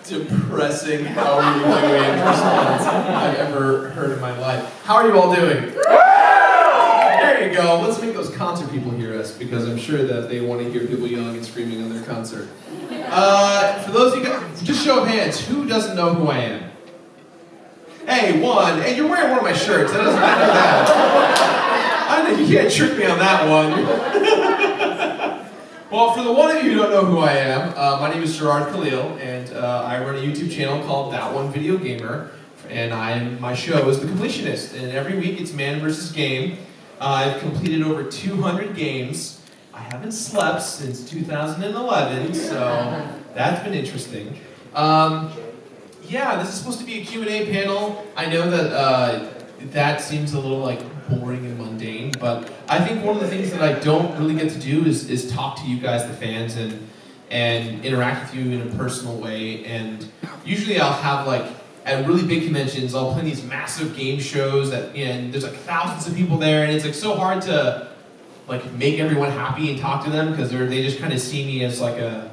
depressing how humiliating response I've ever heard in my life. How are you all doing? There you go. Let's make those concert people hear us, because I'm sure that they want to hear people yelling and screaming on their concert. For those of you guys, just show of hands, who doesn't know who I am? Hey, one. Hey, you're wearing one of my shirts. That doesn't matter that. I know you can't trick me on that one. Well, for the one of you who don't know who I am, my name is Gerard Khalil, and I run a YouTube channel called That One Video Gamer, and my show is The Completionist, and every week it's man versus game. I've completed over 200 games. I haven't slept since 2011, so that's been interesting. Yeah, this is supposed to be a Q&A panel. I know that that seems a little boring and mundane, but I think one of the things that I don't really get to do is talk to you guys, the fans, and interact with you in a personal way. And usually I'll have at really big conventions, I'll play these massive game shows and there's thousands of people there, and it's so hard to make everyone happy and talk to them, because they just kind of see me as a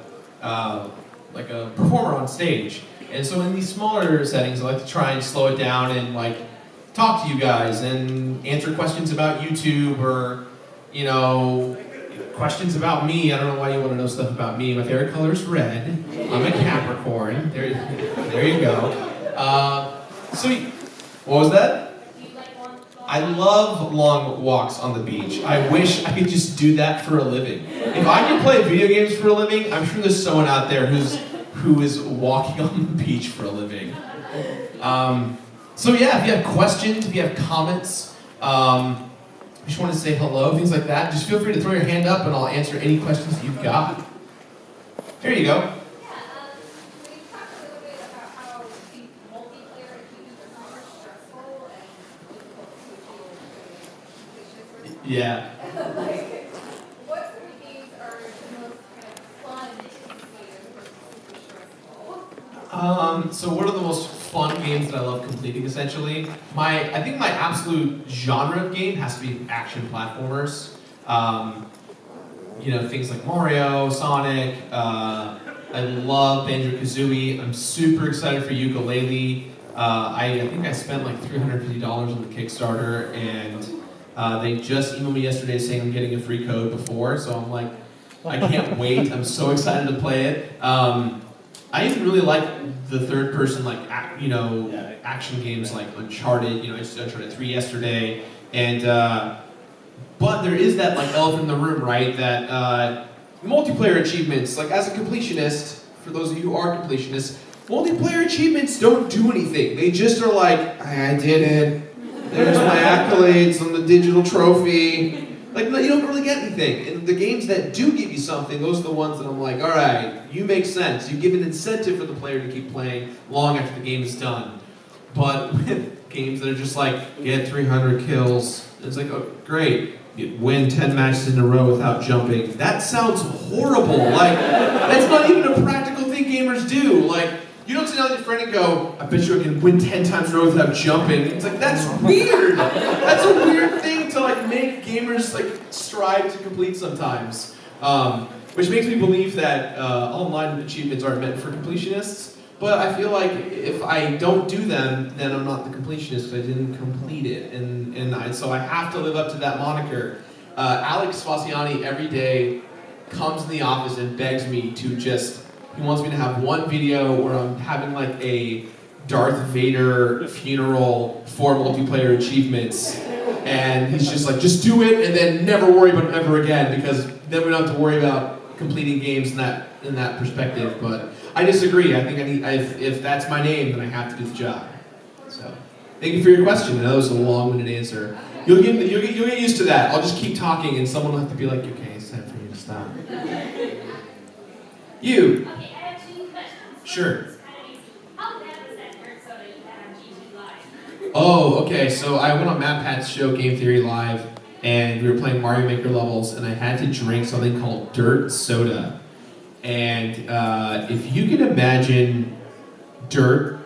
performer on stage. And so in these smaller settings, I like to try and slow it down and talk to you guys and answer questions about YouTube, or questions about me. I don't know why you want to know stuff about me. My favorite color is red. I'm a Capricorn. There you go. What was that? I love long walks on the beach. I wish I could just do that for a living. If I could play video games for a living, I'm sure there's someone out there who is walking on the beach for a living. So yeah, if you have questions, if you have comments, if you just want to say hello, things like that, just feel free to throw your hand up and I'll answer any questions that you've got. There you go. Yeah. What sort of games are the most fun and So what are the most fun games that I love completing, essentially? I think my absolute genre of game has to be action platformers. Things like Mario, Sonic. I love Banjo-Kazooie. I'm super excited for Yooka-Laylee. I think I spent $350 on the Kickstarter, and they just emailed me yesterday saying I'm getting a free code before, so I'm I can't wait. I'm so excited to play it. I even really like the third-person, action games like Uncharted. I just Uncharted 3 yesterday, and but there is that elephant in the room, right? That multiplayer achievements. As a completionist, for those of you who are completionists, multiplayer achievements don't do anything. They just are I did it. There's my accolades on the digital trophy. You don't really get anything. And the games that do give you something, those are the ones that I'm all right, you make sense. You give an incentive for the player to keep playing long after the game is done. But with games that are just get 300 kills, it's oh, great. You win 10 matches in a row without jumping. That sounds horrible. That's not even a practical thing gamers do. You don't sit down with your friend and go, I bet you I can win 10 times in a row without jumping. It's that's weird. That's a weird thing to make gamers strive to complete sometimes. Which makes me believe that online achievements aren't meant for completionists. But I feel if I don't do them, then I'm not the completionist because I didn't complete it. So I have to live up to that moniker. Alex Faciani every day comes in the office and begs me to he wants me to have one video where I'm having a Darth Vader funeral for multiplayer achievements, and he's just do it and then never worry about it ever again, because then we don't have to worry about completing games in that perspective. But I disagree. I think if that's my name, then I have to do the job. So thank you for your question. I know it was a long-winded answer. You'll get used to that. I'll just keep talking and someone will have to be okay, it's time for you to stop. You. Okay, I have two questions. Sure. How bad was that dirt soda you had on GT Live? Oh, okay. So I went on MatPat's show, Game Theory Live, and we were playing Mario Maker levels, and I had to drink something called dirt soda. And if you can imagine dirt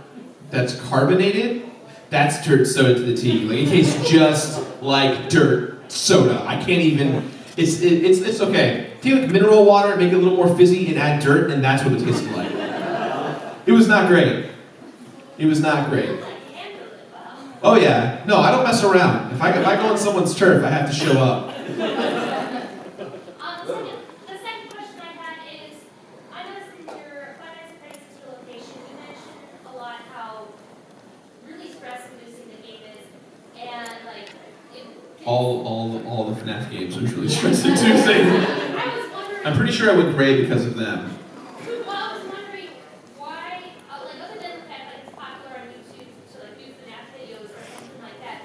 that's carbonated, that's dirt soda to the T. It tastes just like dirt soda. I can't even. It's okay. Take mineral water, make it a little more fizzy, and add dirt, and that's what it tasted like. It was not great. It was not great. Oh yeah, no, I don't mess around. If I go on someone's turf, I have to show up. The second question I had is, I noticed in your finance and crisis relocation, you mentioned a lot how really stress-inducing the game is, and like All the FNAF games are really stress inducing. I was wondering. I'm pretty sure I went gray because of them. Well, I was wondering why, like other than the fact that it's popular on YouTube to like do FNAF videos or something like that,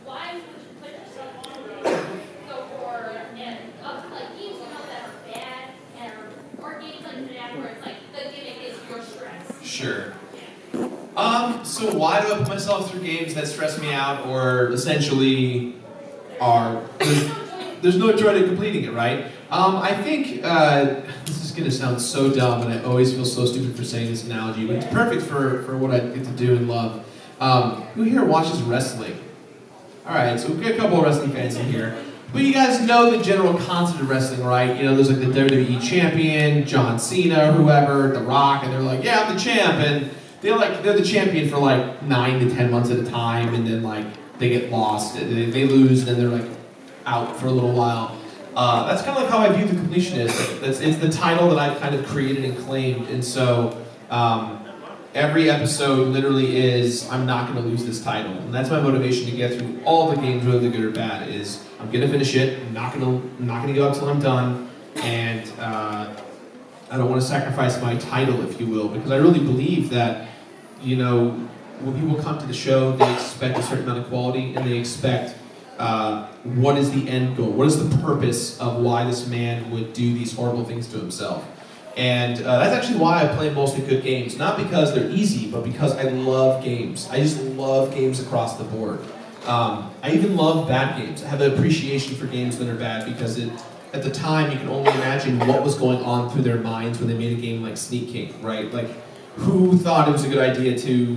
why would you put yourself on there, go for and up to like games you know that are bad and or games like FNAF where it's like the gimmick is your stress. Sure. So why do I put myself through games that stress me out or essentially are there's no joy to completing it, right? I think this is gonna sound so dumb, and I always feel so stupid for saying this analogy, but it's perfect for what I get to do and love. Who here watches wrestling? All right, so we've got a couple of wrestling fans in here. But you guys know the general concept of wrestling, right? You know, there's like the WWE champion, John Cena, or whoever, The Rock, and they're like, yeah, I'm the champ, and they're the champion for like 9 to 10 months at a time, and then like they get lost, they lose, and then they're like out for a little while. That's kind of like how I view the Completionist. It's the title that I've kind of created and claimed, and so every episode literally is, I'm not going to lose this title, and that's my motivation to get through all the games, whether they're good or bad, is I'm going to finish it, I'm not going to go up till I'm done, and I don't want to sacrifice my title, if you will, because I really believe that, you know, when people come to the show, they expect a certain amount of quality, and they expect what is the end goal? What is the purpose of why this man would do these horrible things to himself? And that's actually why I play mostly good games. Not because they're easy, but because I love games. I just love games across the board. I even love bad games. I have an appreciation for games that are bad because at the time you can only imagine what was going on through their minds when they made a game like Sneak King, right? Like, who thought it was a good idea to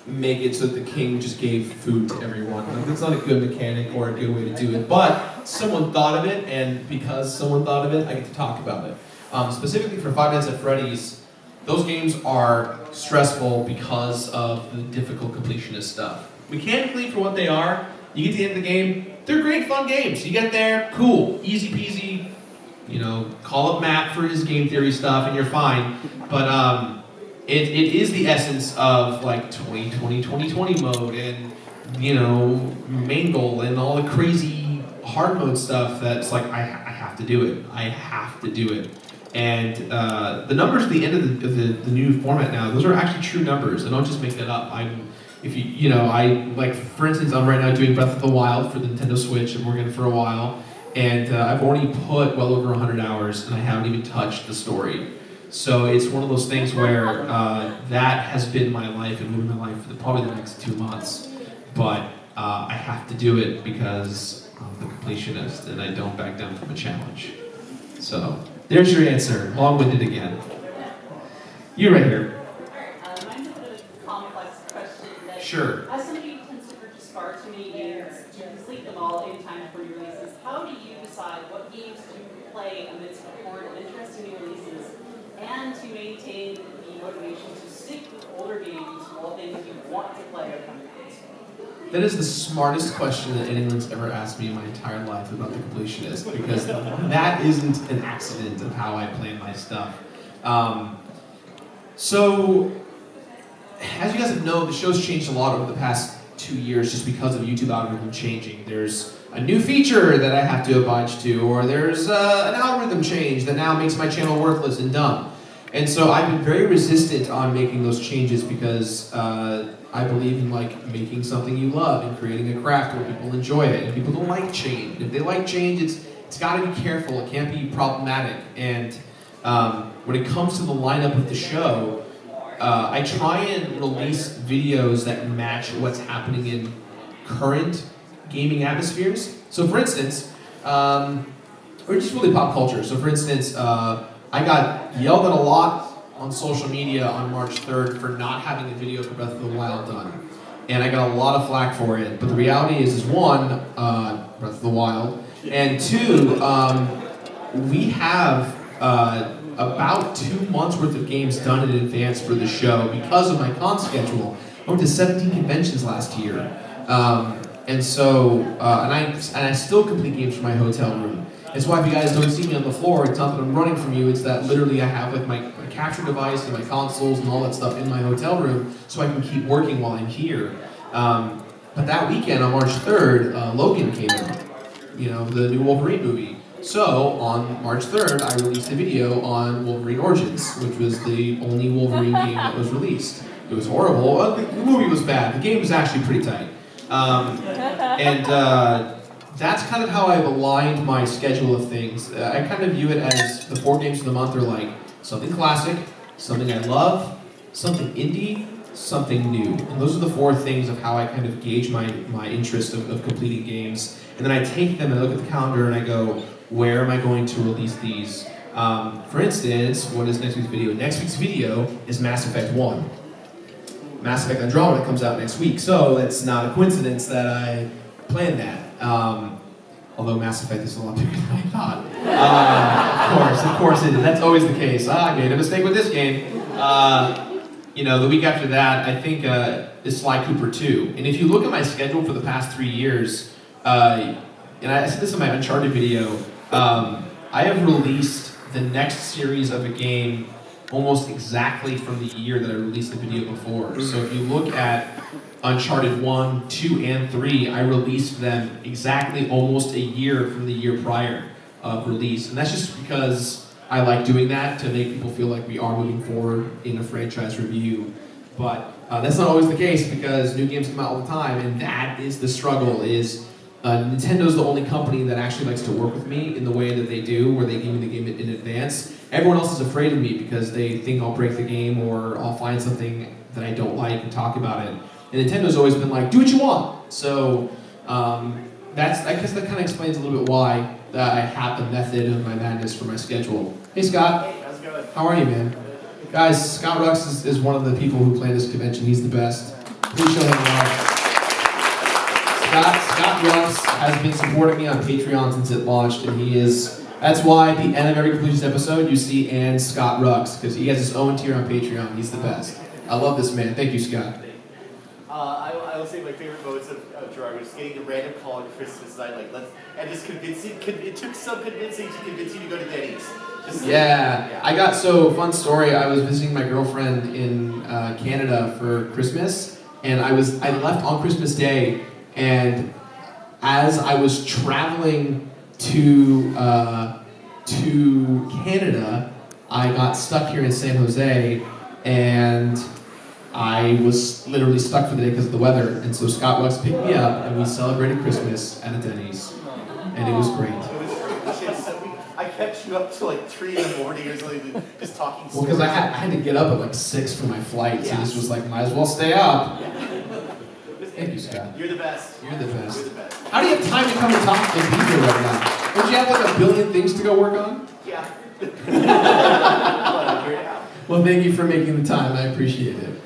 make it so that the king just gave food to everyone? Like, that's not a good mechanic or a good way to do it, but someone thought of it, and because someone thought of it, I get to talk about it. Specifically for Five Nights at Freddy's, those games are stressful because of the difficult completionist stuff. Mechanically, for what they are, you get to the end of the game, they're great fun games. You get there, cool, easy peasy, you know, call up Matt for his game theory stuff and you're fine. But it is the essence of like 2020 mode and, you know, main goal and all the crazy hard mode stuff that's like, I have to do it. I have to do it. And the numbers at the end of the new format now, those are actually true numbers. I don't just make that up. For instance, I'm right now doing Breath of the Wild for the Nintendo Switch. I've been working for a while. And I've already put well over 100 hours and I haven't even touched the story. So it's one of those things where that has been my life and will be my life for probably the next 2 months. But I have to do it because I'm the completionist and I don't back down from a challenge. So there's your answer. Long-winded again. You right here. Mine's a bit of a complex question. That Sure. As somebody who tends to purchase cards to me games to complete them all in time for new releases, how do you decide what games to play amidst a horde of interesting new releases and to maintain the motivation to stick with older games while things you want to play are coming out? That is the smartest question that anyone's ever asked me in my entire life about the Completionist, because that isn't an accident of how I plan my stuff. So, as you guys have known, the show's changed a lot over the past 2 years just because of YouTube algorithm changing. There's a new feature that I have to abide to, or there's an algorithm change that now makes my channel worthless and dumb. And so I've been very resistant on making those changes because I believe in like making something you love and creating a craft where people enjoy it. And people don't like change. And if they like change, it's got to be careful. It can't be problematic. And when it comes to the lineup of the show, I try and release videos that match what's happening in current gaming atmospheres. So for instance, or just really pop culture. So for instance, I got yelled at a lot on social media on March 3rd for not having a video for Breath of the Wild done. And I got a lot of flack for it. But the reality is one, Breath of the Wild, and two, we have about 2 months worth of games done in advance for the show because of my con schedule. I went to 17 conventions last year. And I still complete games from my hotel room. It's why if you guys don't see me on the floor, it's not that I'm running from you, it's that literally I have like my capture device and my consoles and all that stuff in my hotel room so I can keep working while I'm here. But that weekend on March 3rd, Logan came out, you know, the new Wolverine movie. So on March 3rd, I released a video on Wolverine Origins, which was the only Wolverine game that was released. It was horrible. The movie was bad. The game was actually pretty tight. That's kind of how I've aligned my schedule of things. I kind of view it as the 4 games of the month are like something classic, something I love, something indie, something new. And those are the 4 things of how I kind of gauge my interest of completing games. And then I take them and I look at the calendar and I go, where am I going to release these? For instance, what is next week's video? Next week's video is Mass Effect 1. Mass Effect Andromeda comes out next week, so it's not a coincidence that I planned that. Although Mass Effect is a lot bigger than I thought. Of course it is. That's always the case. I made a mistake with this game. You know, the week after that, I think is Sly Cooper 2. And if you look at my schedule for the past 3 years, and I said this in my Uncharted video, I have released the next series of a game almost exactly from the year that I released the video before. So if you look at Uncharted 1, 2, and 3, I released them exactly almost a year from the year prior of release. And that's just because I like doing that to make people feel like we are moving forward in a franchise review. But that's not always the case because new games come out all the time, and that is the struggle, is Nintendo's the only company that actually likes to work with me in the way that they do, where they give me the game in advance. Everyone else is afraid of me because they think I'll break the game or I'll find something that I don't like and talk about it. And Nintendo's always been like, do what you want. So I guess that kind of explains a little bit why I have the method of my madness for my schedule. Hey Scott. Hey, how's it going? How are you, man? Guys, Scott Rux is one of the people who planned this convention. He's the best. Please show him love. Scott Rux has been supporting me on Patreon since it launched, and that's why at the end of every Completionist episode, you see and Scott Rux, because he has his own tier on Patreon. He's the best. I love this man. Thank you, Scott. I will say my favorite moments of Gerard was getting a random call on Christmas night, and just it took some convincing to convince you to go to Denny's. Yeah. Fun story, I was visiting my girlfriend in Canada for Christmas, and I left on Christmas Day, and as I was traveling to Canada, I got stuck here in San Jose, and I was literally stuck for the day because of the weather, and so Scott Rux picked me up, and we celebrated Christmas at a Denny's, and it was great. I kept you up till 3 in the morning or something, just talking. Well, because I had to get up at 6 for my flight, so this was might as well stay up. Thank you, Scott. You're the best. You're the best. You're the best. How do you have time to come and talk and be here right now? Don't you have a billion things to go work on? Yeah. But I'm here now. Well, thank you for making the time. I appreciate it.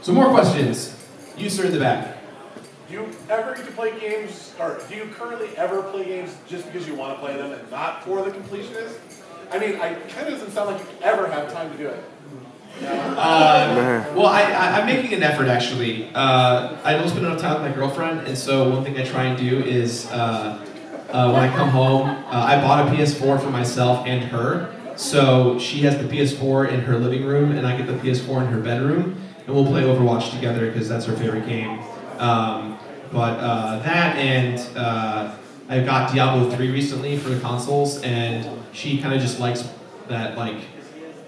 So more questions. You, sir, in the back. Do you ever get to play games, or do you currently ever play games just because you want to play them and not for the completionist? I mean, it kind of doesn't sound like you ever have time to do it. Well, I'm making an effort, actually. I don't spend enough time with my girlfriend, and so one thing I try and do is when I come home, I bought a PS4 for myself and her. So she has the PS4 in her living room, and I get the PS4 in her bedroom, and we'll play Overwatch together because that's her favorite game. That and I got Diablo 3 recently for the consoles, and she kind of just likes that,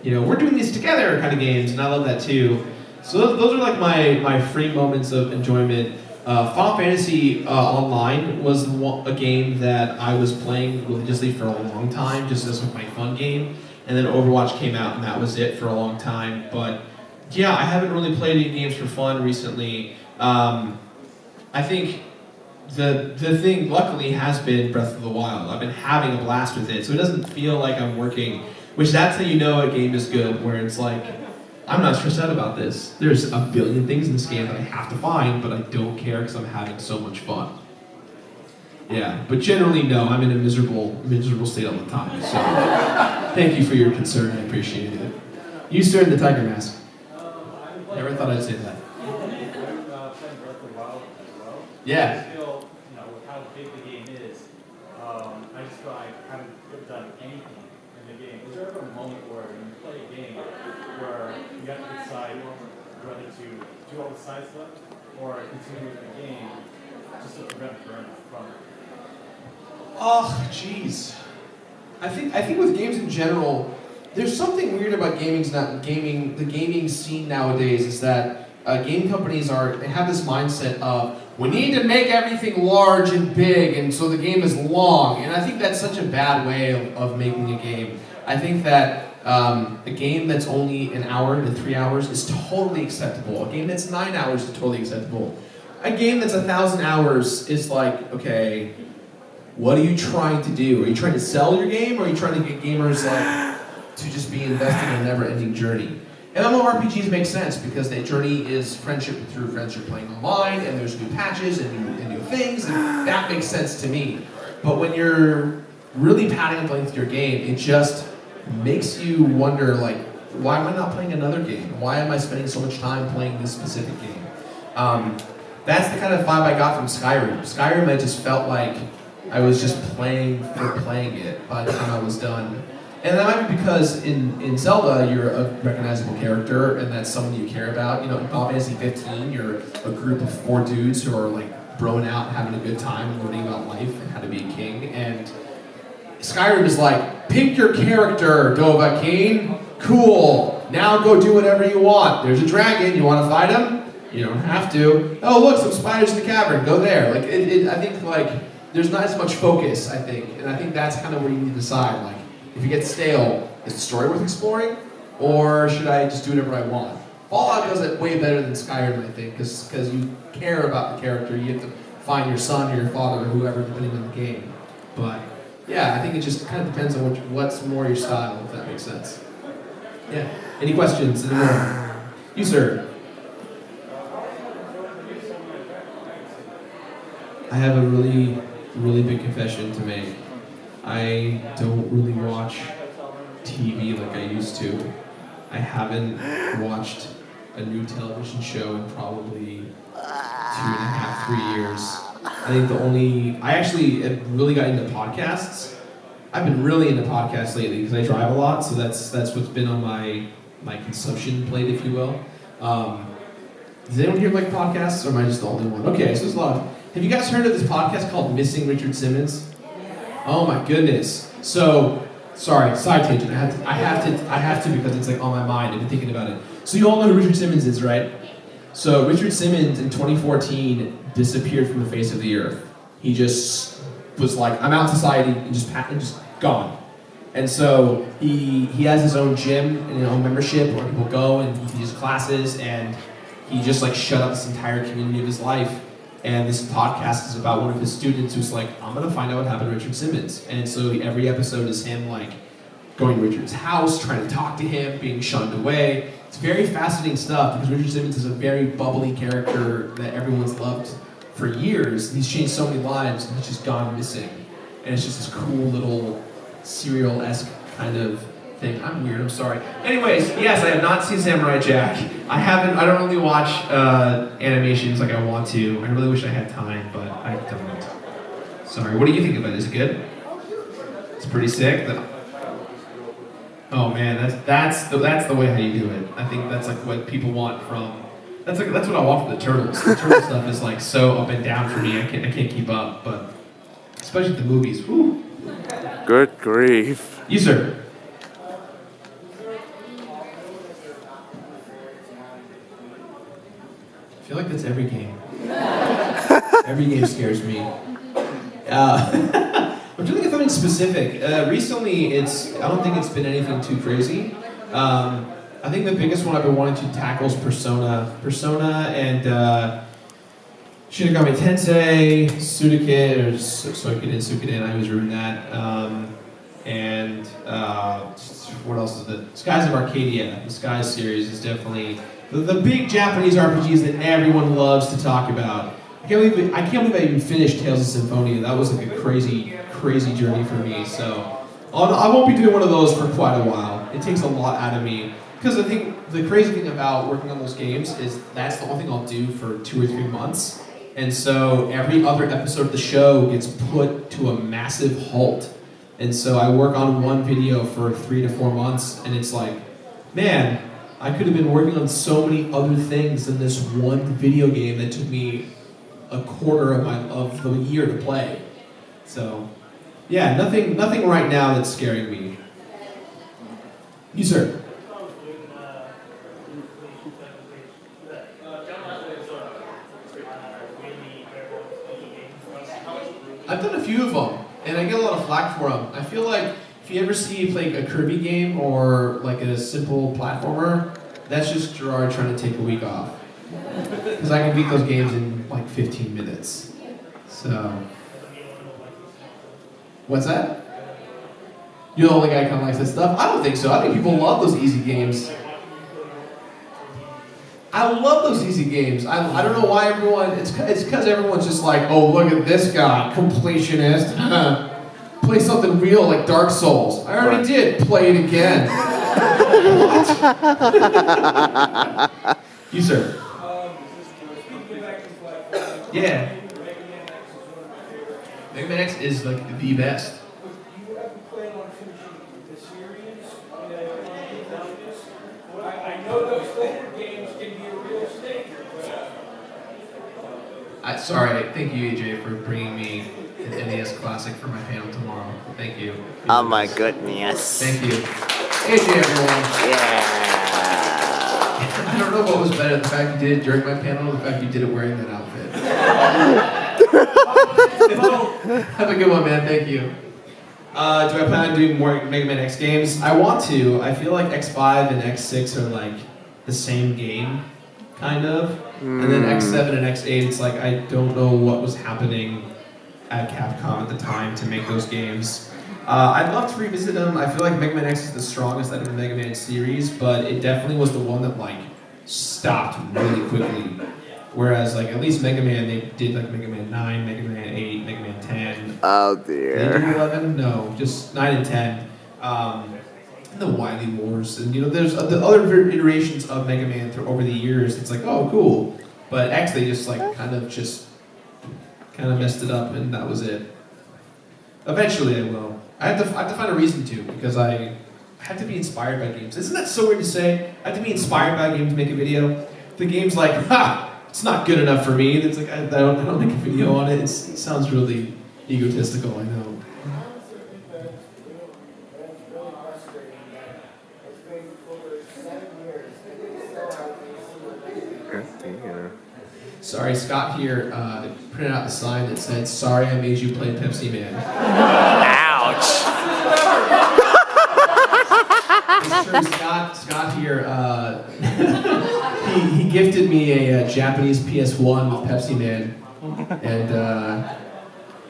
we're doing these together kind of games, and I love that too. So those are my free moments of enjoyment. Final Fantasy Online was a game that I was playing religiously for a long time, just as my fun game. And then Overwatch came out, and that was it for a long time. But yeah, I haven't really played any games for fun recently. I think the thing, luckily, has been Breath of the Wild. I've been having a blast with it, so it doesn't feel like I'm working. Which that's how you know a game is good, where it's like, I'm not stressed out about this. There's a billion things in this game that I have to find, but I don't care because I'm having so much fun. Yeah, but generally, no, I'm in a miserable state all the time. So thank you for your concern. I appreciate it. You, sir, in the tiger mask. Never thought I'd say that. Yeah. Still, with how big the game is, I just feel I haven't done anything in the game. Is there ever a moment where when you play a game where you have to decide whether to do all the side stuff or continue with the game just to prevent burnout from it? Oh, jeez. I think with games in general, there's something weird about the gaming scene nowadays is that game companies they have this mindset of, we need to make everything large and big, and so the game is long. And I think that's such a bad way of making a game. I think that a game that's only an hour to 3 hours is totally acceptable. A game that's 9 hours is totally acceptable. A game that's 1,000 hours is like, okay, what are you trying to do? Are you trying to sell your game, or are you trying to get gamers to just be invested in a never-ending journey? MMORPGs make sense because the journey is friendship through friends you're playing online, and there's new patches and new things, and that makes sense to me. But when you're really padding and playing through your game, it just makes you wonder, like, why am I not playing another game? Why am I spending so much time playing this specific game? That's the kind of vibe I got from Skyrim. Skyrim, I just felt like I was just playing for playing it by the time I was done. And that might be because in Zelda, you're a recognizable character, and that's someone you care about. In Final Fantasy 15, you're a group of 4 dudes who are like broing out, having a good time, learning about life and how to be a king. And Skyrim is like, pick your character, Dovahkiin. Cool. Now go do whatever you want. There's a dragon. You want to fight him? You don't have to. Oh, look, some spiders in the cavern. Go there. Like I think like there's not as much focus. I think, and I think that's kind of where you need to decide. Like, if it gets stale, is the story worth exploring, or should I just do whatever I want? Fallout does it way better than Skyrim, I think, because you care about the character. You have to find your son or your father or whoever, depending on the game. But yeah, I think it just kind of depends on what's more your style, if that makes sense. Yeah. Any questions? Any more? You, sir. I have a really, really big confession to make. I don't really watch TV like I used to. I haven't watched a new television show in probably 2.5, 3 years. I think I actually really got into podcasts. I've been really into podcasts lately because I drive a lot, so that's what's been on my consumption plate, if you will. Does anyone here like podcasts, or am I just the only one? Okay, so there's a lot of. Have you guys heard of this podcast called Missing Richard Simmons? Oh my goodness. So, sorry, side tangent. I have to because it's like on my mind. I've been thinking about it. So you all know who Richard Simmons is, right? So Richard Simmons in 2014 disappeared from the face of the earth. He just was like, I'm out in society, and just gone. And so he has his own gym and his own membership where people go and he teaches classes, and he just like shut up this entire community of his life. And this podcast is about one of his students who's like, I'm gonna find out what happened to Richard Simmons. And so every episode is him like going to Richard's house, trying to talk to him, being shunned away. It's very fascinating stuff because Richard Simmons is a very bubbly character that everyone's loved for years. He's changed so many lives and he's just gone missing. And it's just this cool little serial-esque kind of thing. I'm weird, I'm sorry. Anyways, yes, I have not seen Samurai Jack. I don't really watch animations like I want to. I really wish I had time, but I don't. Sorry, what do you think of it? Is it good? It's pretty sick. Oh man, that's the way how you do it. I think that's like what people want from. That's what I want from the Turtles. The Turtle stuff is like so up and down for me. I can't keep up, but especially the movies. Woo. Good grief. You, sir. I feel like that's every game. Every game scares me. I'm trying to think of something specific. Recently, I don't think it's been anything too crazy. I think the biggest one I've been wanting to tackle is Persona. Persona and Shinigami Tensei, Suikoden, or Suikoden, I always ruin that. And what else is it? Skies of Arcadia. The Skies series is definitely the big Japanese RPGs that everyone loves to talk about. I can't believe I even finished Tales of Symphonia. That was like a crazy journey for me. So I won't be doing one of those for quite a while. It takes a lot out of me. Because I think the crazy thing about working on those games is that's the only thing I'll do for 2 or 3 months. And so every other episode of the show gets put to a massive halt. And so I work on one video for 3 to 4 months, and it's like, man, I could have been working on so many other things than this one video game that took me a quarter of the year to play. So, yeah, nothing right now that's scaring me. You, sir. I've done a few of them, and I get a lot of flack for them. I feel like if you ever see like a Kirby game or like a simple platformer, that's just Gerard trying to take a week off. Because I can beat those games in like 15 minutes. So, what's that? You're the only guy who kind of likes that stuff? I don't think so. I think people love those easy games. I love those easy games. I don't know why everyone, it's because everyone's just like, oh, look at this guy, completionist. Play something real like Dark Souls. I already did. Play it again. You, sir. Yeah. Mega Man X is like the best. You haven't planned on finishing the series? I know those older games can be a real stinker, but... Sorry, thank you, AJ, for bringing me an NES classic for my panel tomorrow. Thank you. Oh my goodness. Thank you. AJ, everyone. Yeah. I don't know what was better, the fact you did it during my panel or the fact you did it wearing that outfit. Have a good one, man. Thank you. Do I plan on doing more Mega Man X games? I want to. I feel like X5 and X6 are like the same game, kind of. And then X7 and X8, it's like I don't know what was happening at Capcom at the time to make those games. I'd love to revisit them. I feel like Mega Man X is the strongest out of the Mega Man series, but it definitely was the one that like stopped really quickly. Whereas like at least Mega Man, they did like Mega Man 9, Mega Man 8, Mega Man 10. Oh Did they dear. do 11? No, just 9 and 10. And the Wily Wars, and there's the other iterations of Mega Man over the years. It's like, oh, cool. But X, they just like kind of messed it up, and that was it. Eventually, I will. I have to find a reason to, because I have to be inspired by games. Isn't that so weird to say? I have to be inspired by a game to make a video. The game's like, ha! It's not good enough for me. It's like I don't make a video on it. It sounds really egotistical, I know. Sorry, Scott here printed out the sign that said, "Sorry, I made you play Pepsi Man." Ouch. It's true, Scott here, he gifted me a Japanese PS1 with Pepsi Man, and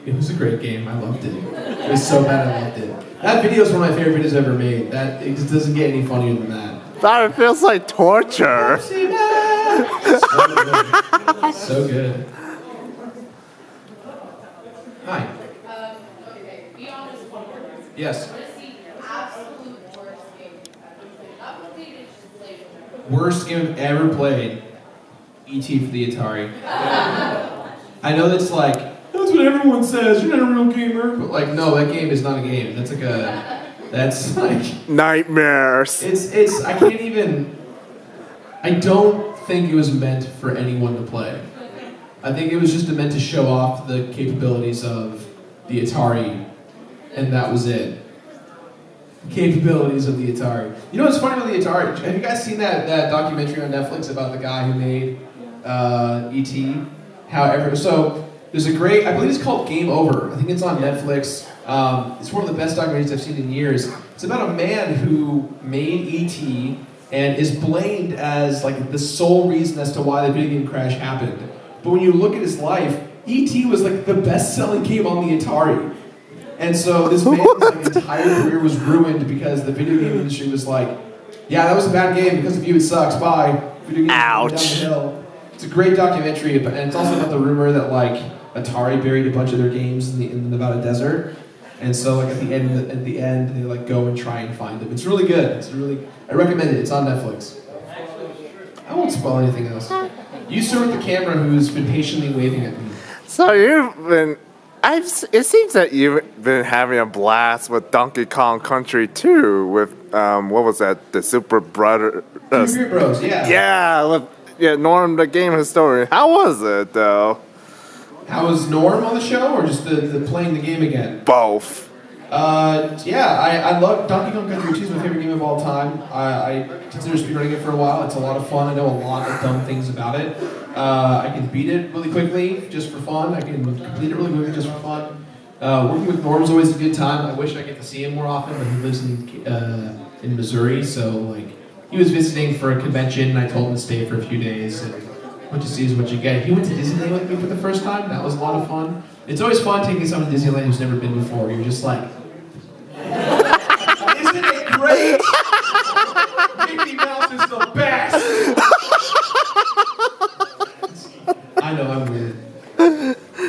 it was a great game. I loved it. It was so bad I loved it. That video is one of my favorite videos ever made. It just doesn't get any funnier than that. That it feels like torture. Pepsi Man! So good. Hi. Okay, be honest, one more. Yes. What is the absolute worst game you've ever played? Not completed, just played. Worst game I've ever played. E.T. for the Atari. I know that's like, that's what everyone says, you're not a real gamer. But like, no, that game is not a game. That's like Nightmares. I can't even, I don't think it was meant for anyone to play. I think it was just meant to show off the capabilities of the Atari, and that was it. Capabilities of the Atari. You know what's funny about the Atari? Have you guys seen that documentary on Netflix about the guy who made E.T.? So there's a great, I believe it's called Game Over. I think it's on Netflix. It's one of the best documentaries I've seen in years. It's about a man who made E.T. and is blamed as like the sole reason as to why the video game crash happened. But when you look at his life, E.T. was like the best-selling game on the Atari. And so this man's like, entire career was ruined because the video game industry was like, yeah, that was a bad game, because of you it sucks, bye. Video games Ouch. down the hill. It's a great documentary, and it's also about the rumor that like Atari buried a bunch of their games in the Nevada desert, and so like at the end they like go and try and find them. It's really good. I recommend it. It's on Netflix. I won't spoil anything else. You sir with the camera who's been patiently waving at me. So you've been. It seems that you've been having a blast with Donkey Kong Country 2 with what was that? The Super Brother. Super Bros. Yeah. Yeah, with Norm, the game historian. How was it though? How was Norm on the show, or just the playing the game again? Both. I love Donkey Kong Country 2 is my favorite game of all time. I consider speedrunning it for a while. It's a lot of fun. I know a lot of dumb things about it. I can beat it really quickly just for fun. I can complete it really quickly just for fun. Working with Norm is always a good time. I wish I get to see him more often, but he lives in Missouri, so like he was visiting for a convention, and I told him to stay for a few days. And what you see is what you get. He went to Disneyland with me for the first time. That was a lot of fun. It's always fun taking someone to Disneyland who's never been before. You're just like, isn't it great? Mickey Mouse is the best. I know I'm weird.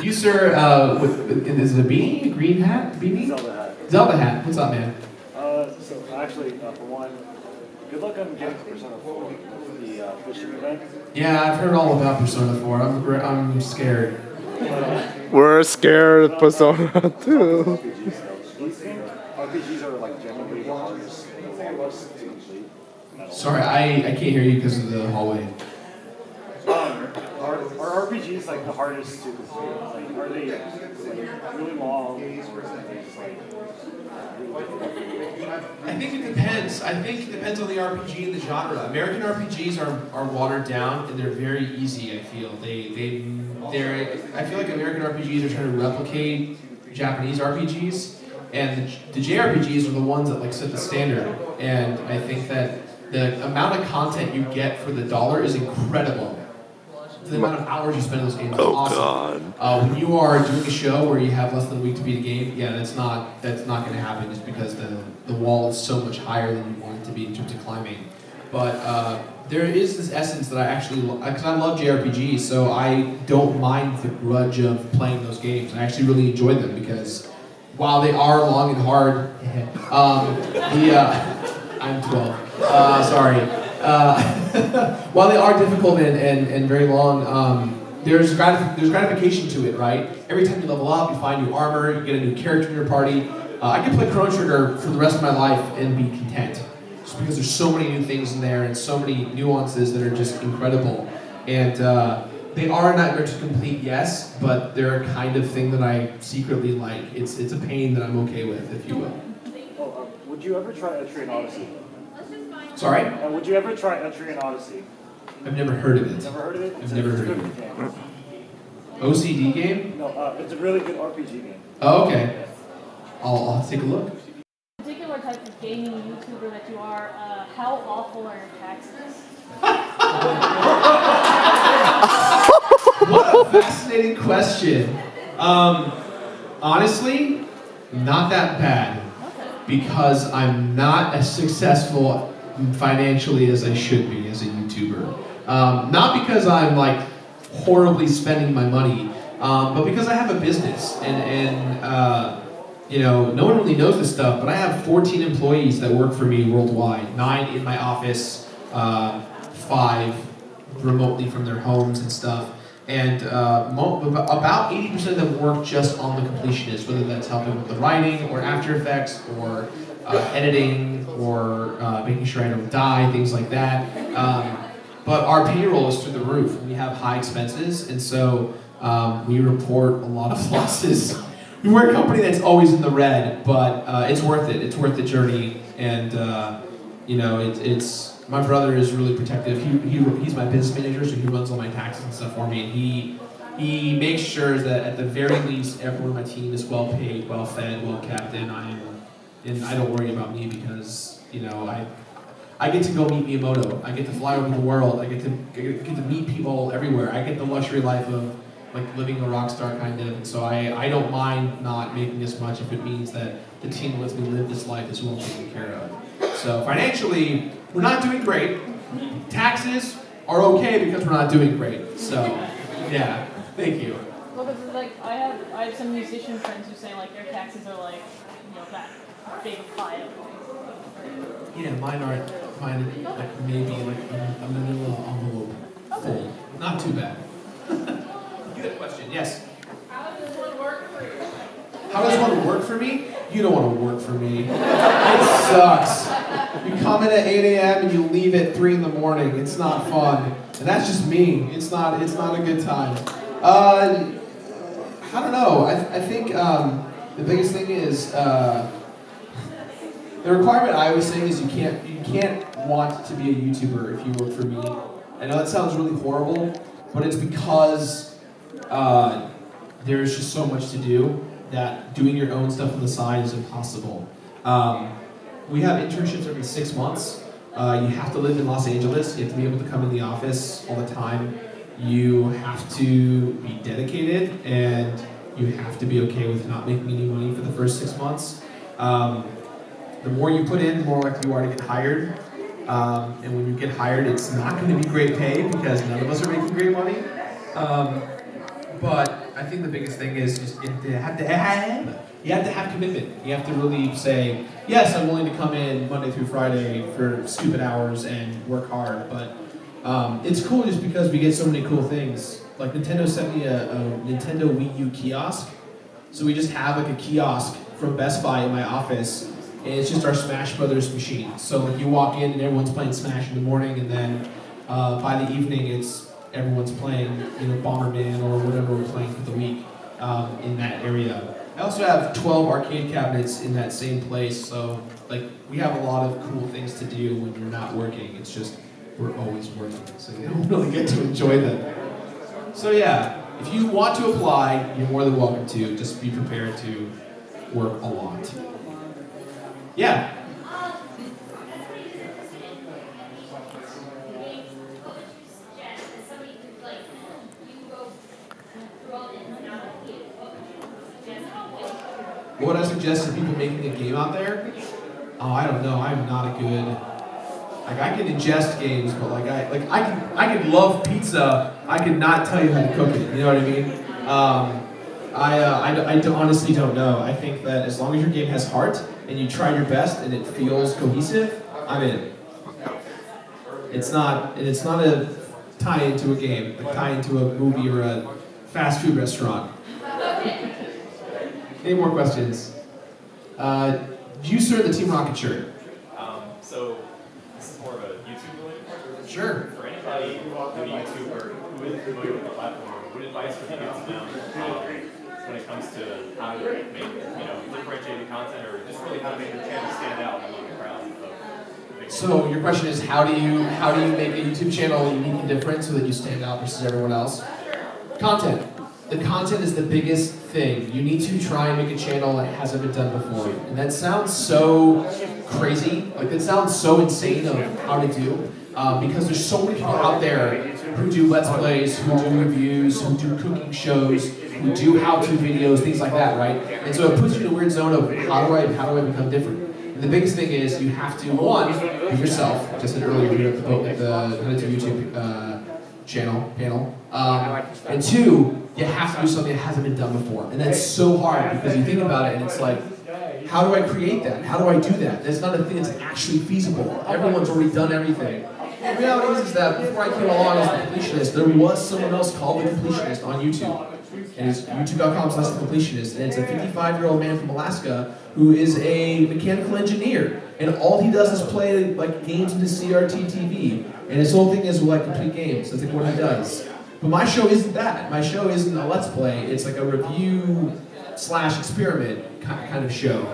You sir, is it a beanie? A green hat? Beanie? Zelda hat. Zelda hat. What's up, man? So actually, for one, good luck on getting to Persona 4, the fishing event. Yeah, I've heard all about Persona 4. I'm scared. We're scared of Persona 2. Do you think RPGs are like generally the hardest of all of us to complete? Sorry, I can't hear you because of the hallway. Are RPGs like the hardest to complete? Like, are they like really long, or are they just like really difficult? I think it depends. I think it depends on the RPG and the genre. American RPGs are watered down and they're very easy. I feel I feel like American RPGs are trying to replicate Japanese RPGs, and the JRPGs are the ones that like set the standard. And I think that the amount of content you get for the dollar is incredible. The amount of hours you spend in those games is awesome. When you are doing a show where you have less than a week to beat a game, yeah, that's not going to happen just because the wall is so much higher than you want it to be in terms of climbing. But there is this essence that I actually, because I love JRPGs, so I don't mind the grudge of playing those games. I actually really enjoy them because while they are long and hard, I'm 12. Sorry. While they are difficult and very long, there's gratification to it, right? Every time you level up, you find new armor, you get a new character in your party. I can play Chrono Trigger for the rest of my life and be content. Just because there's so many new things in there and so many nuances that are just incredible. And they are a nightmare to complete, yes, but they're a kind of thing that I secretly like. It's a pain that I'm okay with, if you will. Would you ever try Etrian Odyssey? Sorry? Would you ever try Etrian Odyssey? I've never heard of it. Never heard of it? I've never heard of it. Game. OCD game? No, it's a really good RPG game. Oh, okay. I'll take a look. Particular type of gaming YouTuber that you are, how awful are your taxes? What a fascinating question. Honestly, not that bad. Because I'm not as successful financially as I should be as a YouTuber. Not because I'm like horribly spending my money, but because I have a business and no one really knows this stuff, but I have 14 employees that work for me worldwide, 9 in my office, 5 remotely from their homes and stuff. And about 80% of them work just on the Completionist, whether that's helping with the writing or After Effects or editing or making sure I don't die, things like that. But our payroll is through the roof. We have high expenses, and so we report a lot of losses. We're a company that's always in the red, but it's worth it. It's worth the journey, and it's. My brother is really protective. He's my business manager, so he runs all my taxes and stuff for me, and he makes sure that at the very least everyone on my team is well paid, well fed, well kept, and I don't worry about me because I get to go meet Miyamoto. I get to fly over the world. I get to meet people everywhere. I get the luxury life of like living a rock star kind of, and so I don't mind not making as much if it means that the team lets me live this life as well taken care of. So financially, we're not doing great. Taxes, are okay because we're not doing great. So, yeah, thank you. Well, because like I have some musician friends who say like their taxes are like, that big pile. Yeah, mine aren't. Mine like maybe like a manila envelope full. Not too bad. You had a question? Yes. How does one work for you? How does one work for me? You don't want to work for me. It sucks. You come in at 8 a.m. and you leave at 3 in the morning. It's not fun. And that's just me. It's not a good time. I don't know. I think the biggest thing is the requirement I always say is you can't want to be a YouTuber if you work for me. I know that sounds really horrible, but it's because there's just so much to do that doing your own stuff on the side is impossible. We have internships every 6 months. You have to live in Los Angeles. You have to be able to come in the office all the time. You have to be dedicated, and you have to be okay with not making any money for the first 6 months. The more you put in, the more likely you are to get hired. And when you get hired, it's not going to be great pay because none of us are making great money. But I think the biggest thing is just you have to have commitment. You have to really say, yes, I'm willing to come in Monday through Friday for stupid hours and work hard. But it's cool just because we get so many cool things. Like Nintendo sent me a Nintendo Wii U kiosk. So we just have like a kiosk from Best Buy in my office. And it's just our Smash Brothers machine. So like you walk in and everyone's playing Smash in the morning, and then by the evening everyone's playing Bomberman or whatever we're playing for the week in that area. I also have 12 arcade cabinets in that same place, so like we have a lot of cool things to do when you're not working. It's just we're always working, so you don't really get to enjoy them. So yeah, if you want to apply, you're more than welcome to. Just be prepared to work a lot. Yeah. What I suggest to people making a game out there? Oh, I don't know. I'm not a good. Like I can ingest games, but I can love pizza. I could not tell you how to cook it. You know what I mean? I honestly don't know. I think that as long as your game has heart and you try your best and it feels cohesive, I'm in. It's not a tie into a game, a tie into a movie or a fast food restaurant. Any more questions? You, sir, the Team Rocket shirt. So this is more of a YouTube related question. Sure. For anybody who's a YouTuber who isn't familiar with the platform, what advice would you give to them when it comes to how to make differentiated content, or just really how to make your channel stand out among the crowd? So your question is how do you make a YouTube channel unique and different so that you stand out versus everyone else? Content. The content is the biggest thing. You need to try and make a channel that hasn't been done before. And that sounds so crazy, like that sounds so insane of how to do, because there's so many people out there who do Let's Plays, who do reviews, who do cooking shows, who do how-to videos, things like that, right? And so it puts you in a weird zone of how do I become different? And the biggest thing is you have to, one, be yourself. Like I said earlier, we have the How to Do YouTube panel. And two, you have to do something that hasn't been done before. And that's so hard because you think about it and it's like, how do I create that? How do I do that? That's not a thing that's actually feasible. Everyone's already done everything. The reality is that before I came along as the Completionist, there was someone else called the Completionist on YouTube. And it's youtube.com/thecompletionist. And it's a 55-year-old man from Alaska who is a mechanical engineer. And all he does is play like games into CRT TV. And his whole thing is complete games. That's what he does. But my show isn't that. My show isn't a Let's Play. It's like a review/experiment kind of show.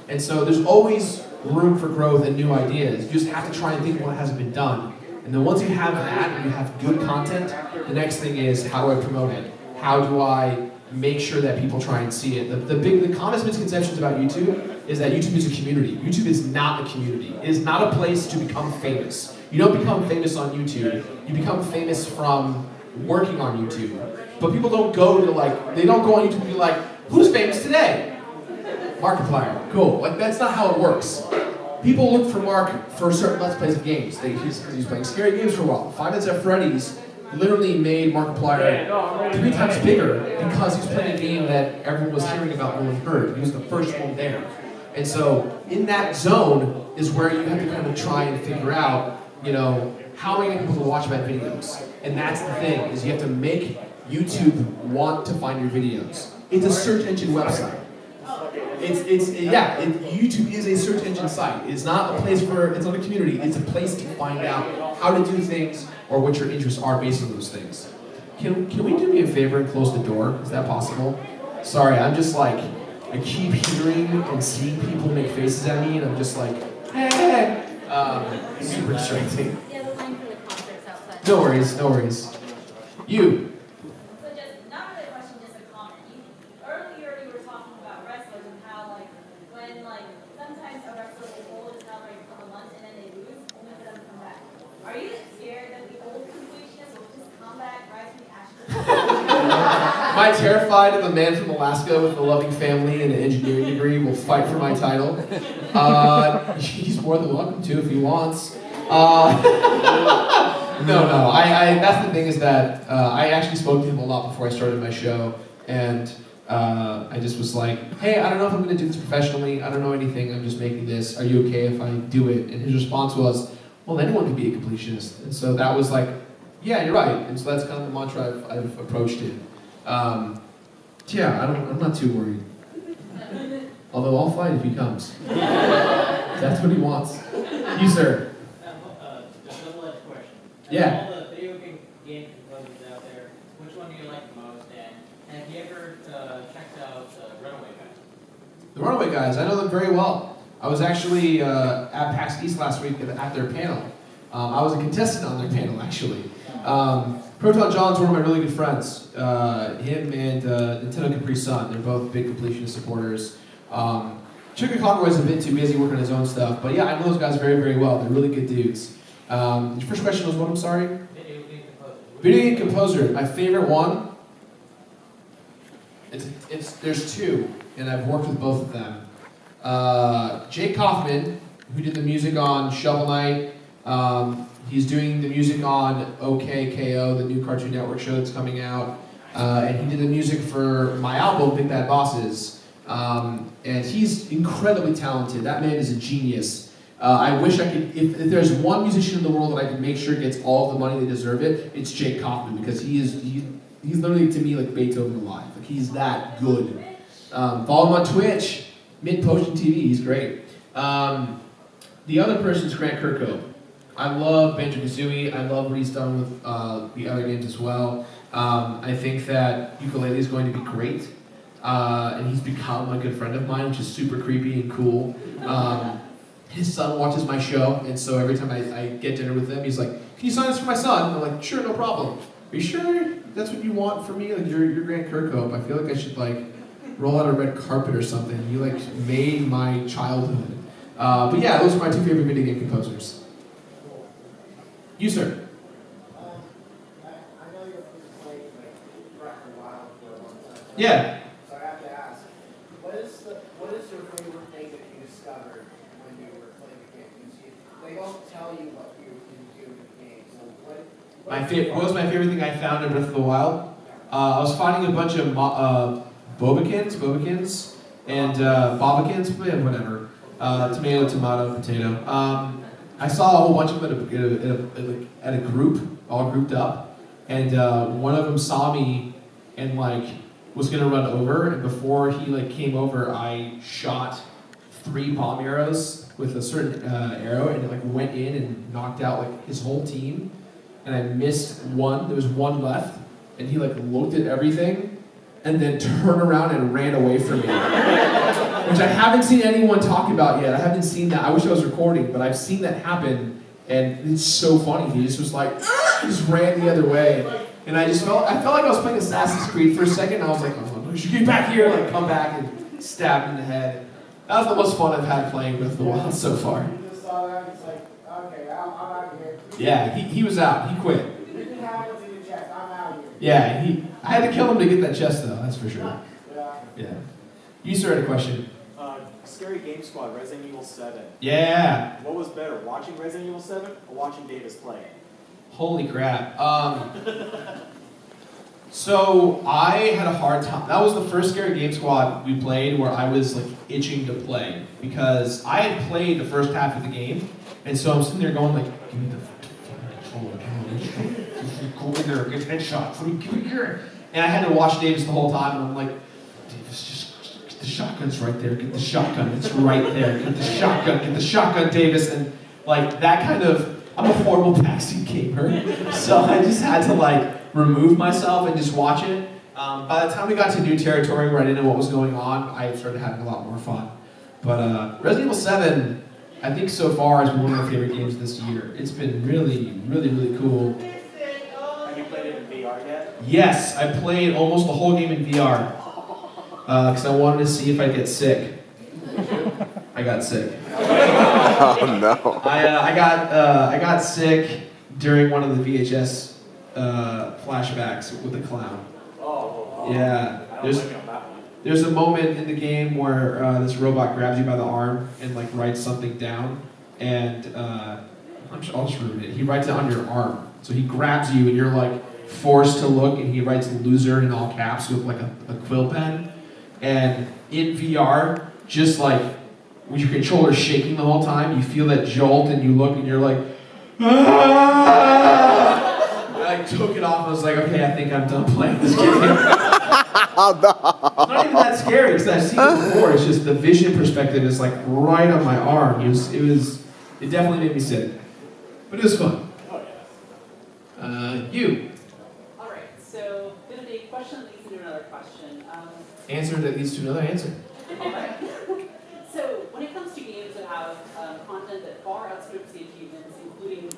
And so there's always room for growth and new ideas. You just have to try and think of what hasn't been done. And then once you have that and you have good content, the next thing is how do I promote it? How do I make sure that people try and see it? The common misconceptions about YouTube is that YouTube is a community. YouTube is not a community. It is not a place to become famous. You don't become famous on YouTube. You become famous from working on YouTube. But people don't go to they don't go on YouTube and be like, who's famous today? Markiplier. Cool. Like that's not how it works. people look for Mark for certain Let's Plays of games. Because he's playing scary games for a while. Five Nights at Freddy's literally made Markiplier 3 times bigger because he's playing a game that everyone was hearing about no one heard. He was the first one there. And so in that zone is where you have to kind of try and figure out, you know, how am I getting people to watch my videos? And that's the thing, is you have to make YouTube want to find your videos. It's a search engine website. YouTube is a search engine site. It's not a place for, it's not a community, it's a place to find out how to do things or what your interests are based on those things. Can we do me a favor and close the door? Is that possible? Sorry, I'm just like, I keep hearing and seeing people make faces at me and I'm just like, hey! It's super distracting. Yeah, the line for the concerts outside. No worries, no worries. You. So just, not really a question, just a comment. Earlier you were talking about wrestlers and how like, when like, sometimes a wrestler will hold his belt for a couple months and then they lose, only for them to come back. Are you scared that the old completionists will just come back, rise from the ashes? Am I terrified of a man from Alaska with a loving family and an engineering degree will fight for my title? He's more than welcome to if he wants. No. That's the thing is that I actually spoke to him a lot before I started my show, and I just was like, hey, I don't know if I'm going to do this professionally. I don't know anything. I'm just making this. Are you okay if I do it? And his response was, well, anyone can be a completionist. And so that was like, yeah, you're right. And so that's kind of the mantra I've approached it. I'm not too worried. Although I'll fight if he comes. That's what he wants. You, sir. Just a double-edged question. Yeah. All the video game composers out there, which one do you like the most? And have you ever checked out Runaway Guys? The Runaway Guys, I know them very well. I was actually at PAX East last week at their panel. I was a contestant on their panel, actually. Proton John's one of my really good friends. Him and Nintendo Capri Sun, they're both big completionist supporters. Chicken Conroy's a bit too busy working on his own stuff, but yeah, I know those guys very, very well. They're really good dudes. Your first question was what, I'm sorry? Video game composer. Video game composer, my favorite one? There's two, and I've worked with both of them. Jake Kaufman, who did the music on Shovel Knight. He's doing the music on OKKO, the new Cartoon Network show that's coming out. And he did the music for my album, Big Bad Bosses. And he's incredibly talented. That man is a genius. I wish I could, if there's one musician in the world that I can make sure gets all the money they deserve it's Jake Kaufman, because he's literally, to me, like Beethoven alive. Like, he's that good. Follow him on Twitch, Mid-Potion TV, he's great. The other person's Grant Kirkhope. I love Banjo-Kazooie. I love what he's done with the other games as well. I think that Ukulele is going to be great. And he's become a good friend of mine, which is super creepy and cool. His son watches my show, and so every time I get dinner with him, he's like, can you sign this for my son? And I'm like, sure, no problem. Are you sure that's what you want from me? Like, you're Grant Kirkhope. I feel like I should, like, roll out a red carpet or something. You, like, made my childhood. But yeah, those are my two favorite video game composers. You, sir. I know you're playing Breath of the Wild for a long time. Yeah. So I have to ask, what is your favorite thing that you discovered when you were playing the game? They don't tell you what you do in the game. So What was my favorite thing I found in Breath of the Wild? I was finding a bunch of Bobikins, and Bobbikins, whatever. Tomato, potato. I saw a whole bunch of them at a group, all grouped up, and one of them saw me and like was gonna run over, and before he like came over, I shot 3 bomb arrows with a certain arrow, and it like went in and knocked out like his whole team, and I missed one. There was one left, and he like looked at everything, and then turned around and ran away from me. Which I haven't seen anyone talk about yet. I haven't seen that. I wish I was recording, but I've seen that happen, and it's so funny. He just was like, he just ran the other way. And I felt like I was playing Assassin's Creed for a second, and I was like, oh, you should get back here, like come back and stab him in the head. That was the most fun I've had playing Breath of the Wild so far. You just saw that, it's like, okay, I'm out of here. Yeah, he was out. He quit. You can have what's in your chest, I'm out of here. Yeah, I had to kill him to get that chest, though, that's for sure. Yeah. Yeah. You, sir, had a question. scary game squad, Resident Evil 7. Yeah. What was better, watching Resident Evil 7 or watching Davis play? Holy crap. So I had a hard time. That was the first Scary Game Squad we played where I was like itching to play because I had played the first half of the game, and so I'm sitting there going like, give me the fucking controller, go in there, get headshots, give me here. And I had to watch Davis the whole time, and I'm like, Davis, just get the shotgun's right there, get the shotgun, it's right there, get the shotgun, Davis, and like that kind of. I'm a horrible backseat gamer, so I just had to like remove myself and just watch it. By the time we got to new territory where I didn't know what was going on, I started having a lot more fun. But Resident Evil 7, I think so far has been one of my favorite games this year. It's been really, really, really cool. Have you played it in VR yet? Yes, I played almost the whole game in VR because I wanted to see if I'd get sick. I got sick. Oh no. I got sick during one of the VHS flashbacks with the clown. Oh. Yeah. I don't blame you on that one. There's a moment in the game where this robot grabs you by the arm and like writes something down, and I'll just ruin it. He writes it on your arm. So he grabs you and you're like forced to look, and he writes "loser" in all caps with like a quill pen. And in VR, just like with your controller shaking the whole time, you feel that jolt and you look and you're like, ah! I took it off and I was like, okay, I think I'm done playing this game. Oh no. It's not even that scary because I've seen it before. It's just the vision perspective is like right on my arm. It definitely made me sick. But it was fun. Oh yeah. You. All right, so going to be a question that leads into another question. Answer that leads to another answer. So when it comes to games that have content that far outstrips the achievements, including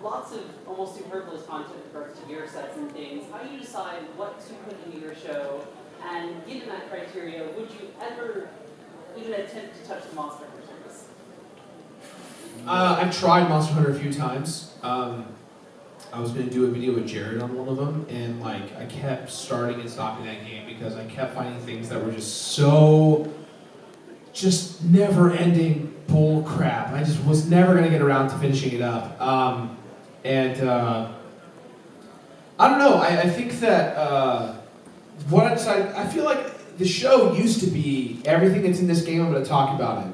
lots of almost superfluous content with regards to gear sets and things, how do you decide what to put into your show? And given that criteria, would you ever even attempt to touch the Monster Hunter service? I've tried Monster Hunter a few times. I was going to do a video with Jared on one of them, and like I kept starting and stopping that game because I kept finding things that were just never-ending bull crap. I just was never going to get around to finishing it up. I don't know. I think that what I decided, I feel like the show used to be everything that's in this game, I'm going to talk about it.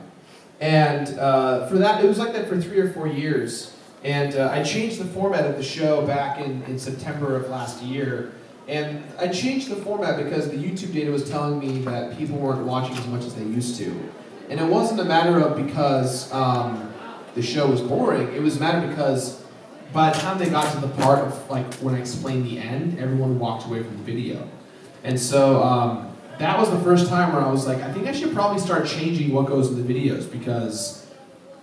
And for that, it was like that for 3 or 4 years. And I changed the format of the show back in September of last year. And I changed the format because the YouTube data was telling me that people weren't watching as much as they used to. And it wasn't a matter of because the show was boring. It was a matter because by the time they got to the part of like when I explained the end, everyone walked away from the video. And so that was the first time where I was like, I think I should probably start changing what goes in the videos because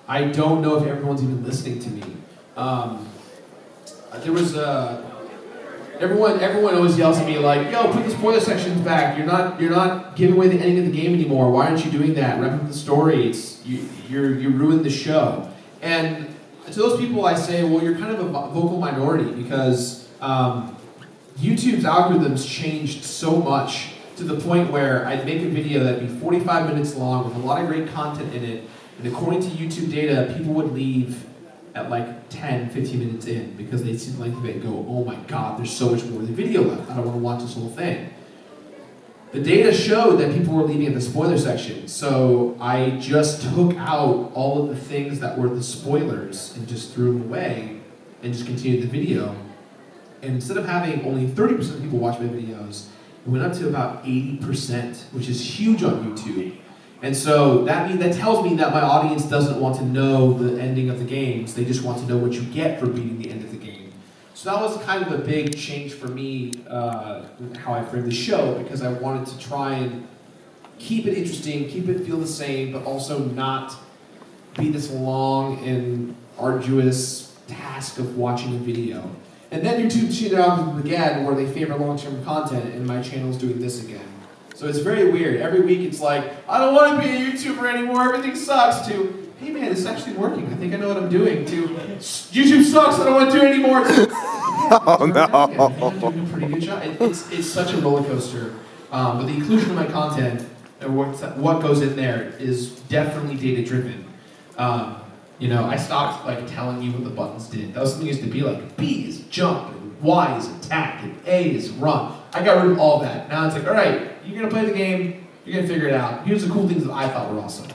I don't know if everyone's even listening to me. There was everyone always yells at me like, "Yo, put the spoiler sections back. You're not giving away the ending of the game anymore. Why aren't you doing that? Wrap up the story. You ruined the show." And to those people, I say, well, you're kind of a vocal minority because YouTube's algorithms changed so much to the point where I'd make a video that'd be 45 minutes long with a lot of great content in it, and according to YouTube data, people would leave at like 10, 15 minutes in because they'd see the length of it and go, oh my god, there's so much more of the video left. I don't want to watch this whole thing. The data showed that people were leaving at the spoiler section, so I just took out all of the things that were the spoilers and just threw them away and just continued the video. And instead of having only 30% of people watch my videos, it went up to about 80%, which is huge on YouTube. And so that tells me that my audience doesn't want to know the ending of the games, they just want to know what you get for beating the end of the game. So that was kind of a big change for me, how I framed the show, because I wanted to try and keep it interesting, keep it feel the same, but also not be this long and arduous task of watching a video. And then YouTube cheated out again, where they favor long-term content, and my channel's doing this again. So it's very weird. Every week it's like, I don't want to be a YouTuber anymore, everything sucks, to, hey man, it's actually working, I think I know what I'm doing, to, YouTube sucks, I don't want to do it anymore. Oh no. I think I'm doing a pretty good job. It's such a roller coaster. But the inclusion of my content and what goes in there is definitely data driven. You know, I stopped like telling you what the buttons did. That was something used to be like B is jump, and Y is attack, and A is run. I got rid of all that. Now it's like, all right, you're gonna play the game, you're gonna figure it out. Here's the cool things that I thought were awesome.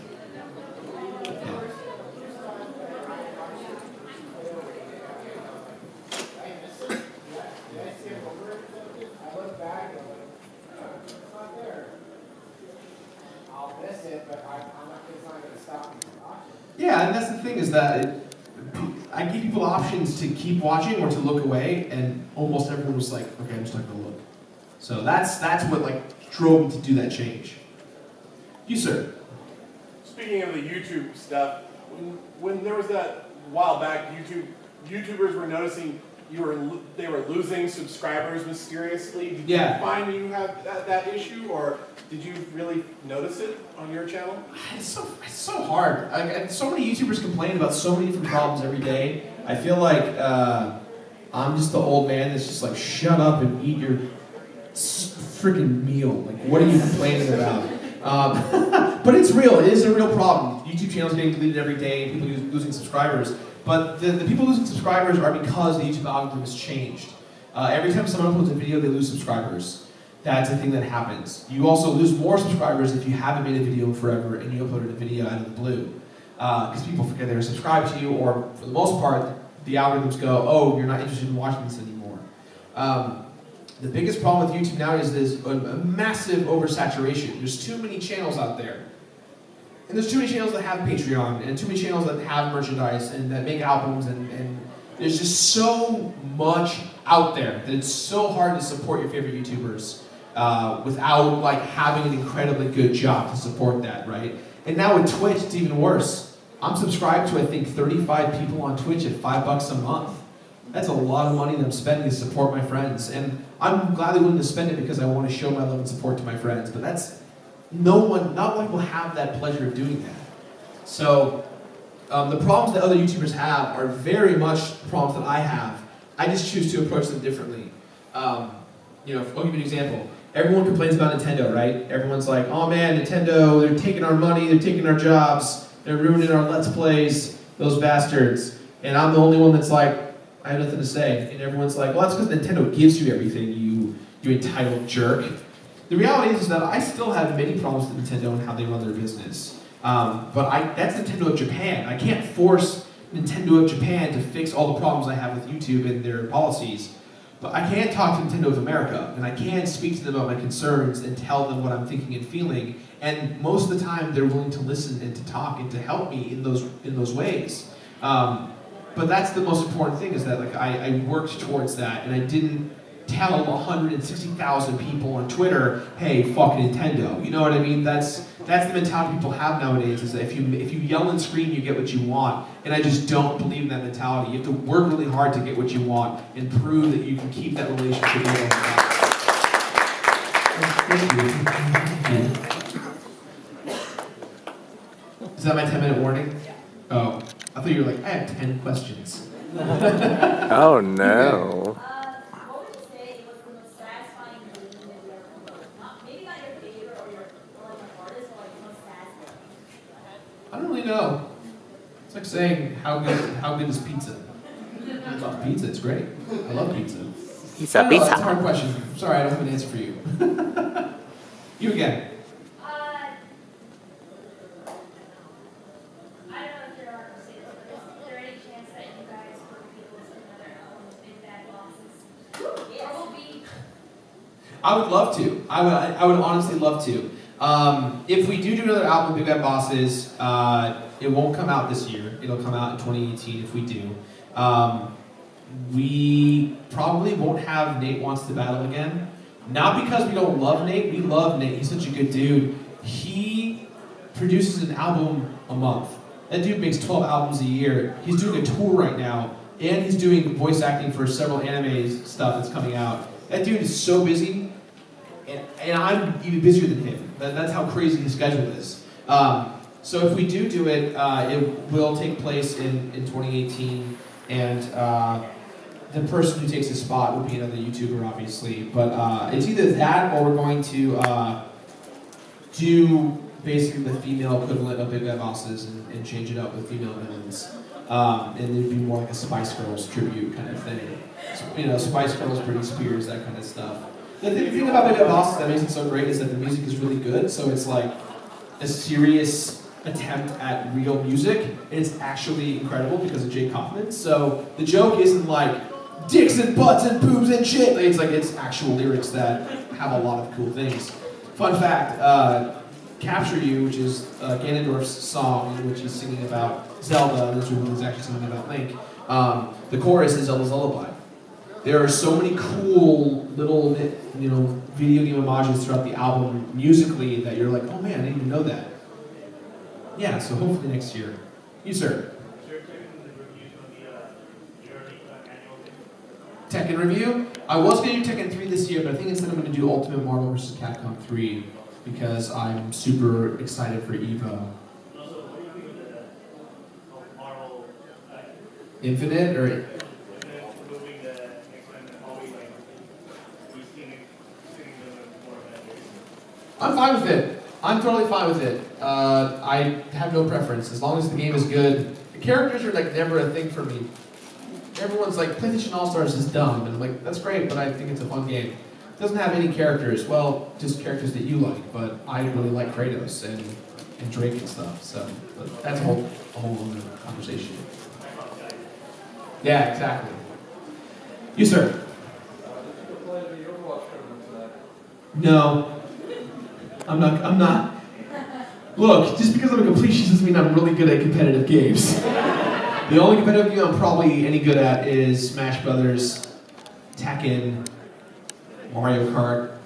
Yeah, and that's the thing is that I give people options to keep watching or to look away, and almost everyone was like, okay, I'm just not gonna look. So that's what like drove me to do that change. You, sir. Speaking of the YouTube stuff, when there was that while back, YouTubers were noticing they were losing subscribers mysteriously. Did you find you had that issue, or did you really notice it on your channel? It's so hard. So many YouTubers complain about so many different problems every day. I feel like I'm just the old man that's just like, shut up and eat your freaking meal. Like, what are you complaining about? But it's real. It is a real problem. YouTube channels getting deleted every day, people losing subscribers. But the people losing subscribers are because the YouTube algorithm has changed. Every time someone uploads a video, they lose subscribers. That's a thing that happens. You also lose more subscribers if you haven't made a video in forever and you uploaded a video out of the blue. Because people forget they were subscribed to you, or for the most part, the algorithms go, oh, you're not interested in watching this anymore. The biggest problem with YouTube now is there's a massive oversaturation. There's too many channels out there. And there's too many channels that have Patreon, and too many channels that have merchandise, and that make albums, and there's just so much out there that it's so hard to support your favorite YouTubers without like having an incredibly good job to support that, right? And now with Twitch, it's even worse. I'm subscribed to, I think, 35 people on Twitch at $5 a month. That's a lot of money that I'm spending to support my friends, and I'm gladly willing to spend it because I want to show my love and support to my friends, but that's not one will have that pleasure of doing that. So the problems that other YouTubers have are very much problems that I have. I just choose to approach them differently. I'll give you an example. Everyone complains about Nintendo, right? Everyone's like, oh man, Nintendo, they're taking our money, they're taking our jobs, they're ruining our Let's Plays, those bastards. And I'm the only one that's like, I have nothing to say. And everyone's like, well, that's because Nintendo gives you everything, you entitled jerk. The reality is that I still have many problems with Nintendo and how they run their business. But that's Nintendo of Japan. I can't force Nintendo of Japan to fix all the problems I have with YouTube and their policies. But I can talk to Nintendo of America, and I can speak to them about my concerns and tell them what I'm thinking and feeling. And most of the time, they're willing to listen and to talk and to help me in those ways. But that's the most important thing, is that like I worked towards that, and I didn't tell 160,000 people on Twitter, hey, fuck Nintendo. You know what I mean? That's the mentality people have nowadays, is that if you yell and scream, you get what you want. And I just don't believe in that mentality. You have to work really hard to get what you want and prove that you can keep that relationship going. Is that my 10-minute warning? Oh, I thought you were like, I have 10 questions. Oh no. I don't really know. It's like saying, how good is pizza? I love pizza, it's great. I love pizza. Pizza, I don't know, pizza. That's a hard question. I'm sorry, I don't have an answer for you. You again. I don't know if there are sales, but is there any chance that you guys will be listening to another album with Big Bad Bosses? Yes. Or will be? I would love to. I would honestly love to. If we do another album, Big Bad Bosses, it won't come out this year. It'll come out in 2018 if we do. We probably won't have Nate Wants to Battle again. Not because we don't love Nate. We love Nate. He's such a good dude. He produces an album a month. That dude makes 12 albums a year. He's doing a tour right now, and he's doing voice acting for several anime stuff that's coming out. That dude is so busy, and I'm even busier than him. That's how crazy his schedule is. So if we do it, it will take place in 2018, and the person who takes his spot will be another YouTuber, obviously. But it's either that, or we're going to do basically the female equivalent of Big Bad Bosses and change it up with female villains. And it'd be more like a Spice Girls tribute kind of thing. So, you know, Spice Girls, Britney Spears, that kind of stuff. The thing about Big Bad Bosses that makes it so great is that the music is really good, so it's like a serious attempt at real music, and it's actually incredible because of Jake Kaufman. So the joke isn't like dicks and butts and boobs and shit. It's actual lyrics that have a lot of cool things. Fun fact, Capture You, which is Ganondorf's song in which he's singing about Zelda, and this woman is actually singing about Link. The chorus is Zelda's Lullaby. There are so many cool little, video game homages throughout the album musically that you're like, oh man, I didn't even know that. Yeah, so hopefully next year. You, sir. Tekken review? I was going to do Tekken 3 this year, but I think instead I'm going to do Ultimate Marvel vs. Capcom 3 because I'm super excited for EVO. Infinite or? I'm fine with it. I'm totally fine with it. I have no preference as long as the game is good. The characters are like never a thing for me. Everyone's like, PlayStation All-Stars is dumb, and I'm like, that's great, but I think it's a fun game. It doesn't have any characters, well, just characters that you like, but I really like Kratos and Drake and stuff, so but that's a whole other conversation. Yeah, exactly. You, sir. No. I'm not. Look, just because I'm a completionist doesn't mean I'm really good at competitive games. The only competitive game I'm probably any good at is Smash Brothers, Tekken, Mario Kart.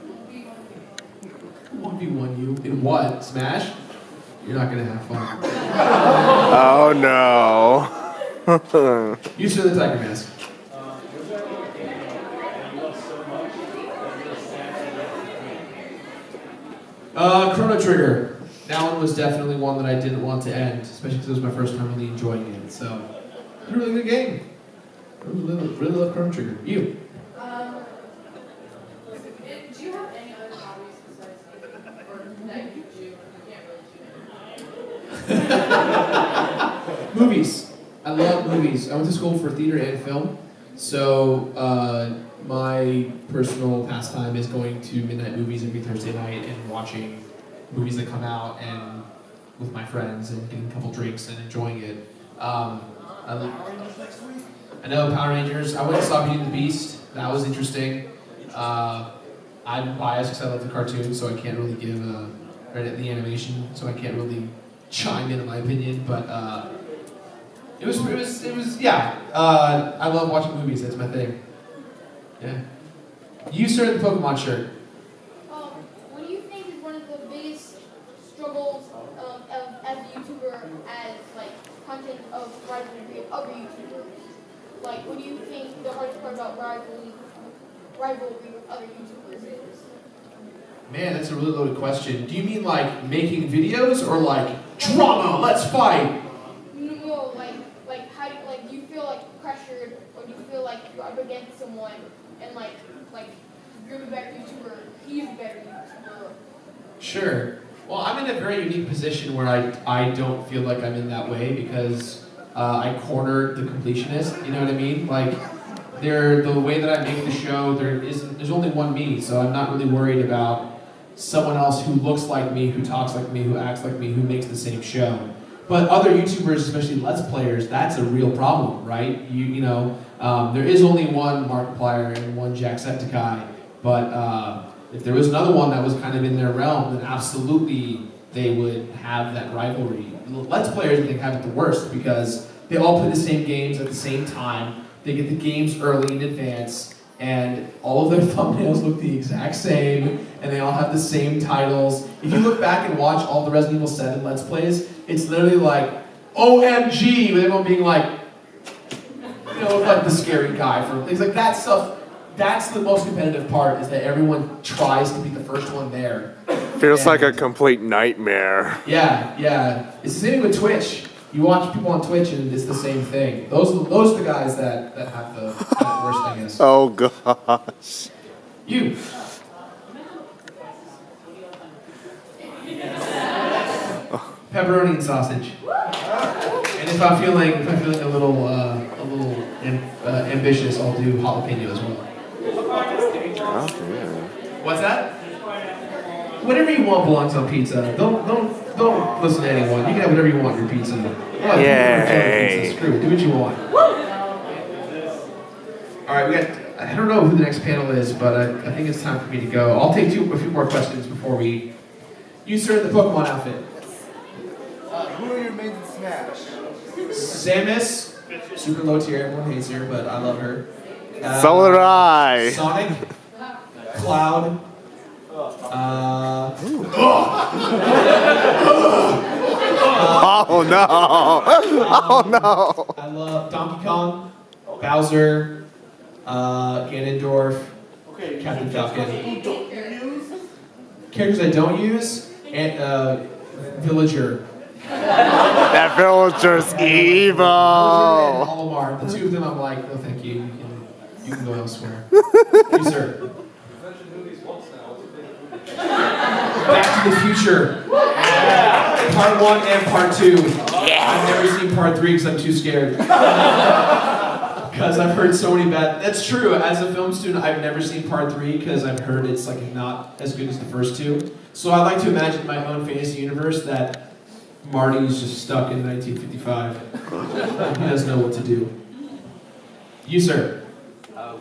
1v1 you. In what? Smash? You're not gonna have fun. Oh no. You sir the Tiger Mask. Chrono Trigger. That one was definitely one that I didn't want to end, especially because it was my first time really enjoying it. So, it's a really good game. I really love Chrono Trigger. You? Do you have any other hobbies besides gaming? Or that you do? You can't really do Movies. I love movies. I went to school for theater and film. So, my personal pastime is going to midnight movies every Thursday night and watching movies that come out and with my friends and getting a couple drinks and enjoying it. I know Power Rangers. I went and saw Beauty and the Beast. That was interesting. I'm biased because I love the cartoon, so I can't really give credit to the animation, so I can't really chime in my opinion. But it was yeah. I love watching movies. That's my thing. Yeah. You started the Pokemon shirt. What do you think is one of the biggest struggles as a YouTuber, as like content of rivalry of other YouTubers? Like, what do you think the hardest part about rivalry with other YouTubers is? Man, that's a really loaded question. Do you mean like making videos or like drama? Let's fight. No, like how do you feel like pressured, or do you feel like you're up against someone and like you're the better YouTuber, he's the better YouTuber? Sure. Well, I'm in a very unique position where I don't feel like I'm in that way because I cornered the completionist. You know what I mean? Like, the way that I make the show, there's only one me, so I'm not really worried about someone else who looks like me, who talks like me, who acts like me, who makes the same show. But other YouTubers, especially Let's Players, that's a real problem, right? There is only one Markiplier and one Jacksepticeye, but if there was another one that was kind of in their realm, then absolutely they would have that rivalry. Let's Players, I think, have it the worst because they all play the same games at the same time. They get the games early in advance, and all of their thumbnails look the exact same, and they all have the same titles. If you look back and watch all the Resident Evil 7 Let's Plays, it's literally like, OMG, with everyone being like, like the scary guy from things like that stuff. That's the most competitive part, is that everyone tries to be the first one there. Feels like a complete nightmare. Yeah. It's the same with Twitch. You watch people on Twitch and it's the same thing. Those are the guys that have the worst thing is. Oh gosh. You. Pepperoni and sausage. And if I'm feeling a little ambitious, I'll do jalapeno as well. What's that? Whatever you want belongs on pizza. Don't listen to anyone. You can have whatever you want on your pizza. Oh, Yay. Screw it. Do what you want. All right, we got. I don't know who the next panel is, but I think it's time for me to go. I'll take a few more questions before we. You, sir, in the Pokemon outfit. Who are your mains in Smash? Samus, super low tier. Everyone hates her, but I love her. So did I. Sonic, Cloud. Oh no! Oh no! I love Donkey Kong, Bowser, Ganondorf, Captain Falcon. Characters I don't use, and Villager. That villager's evil. Villager and Olimar. The two of them, I'm like, no, thank you. You can go elsewhere. You, sir. Back to the Future. Part 1 and Part 2. I've never seen Part 3 because I'm too scared. Because I've heard so many bad. That's true. As a film student, I've never seen Part 3 because I've heard it's like not as good as the first two. So I like to imagine my own fantasy universe that Marty's just stuck in 1955. He doesn't know what to do. You, sir.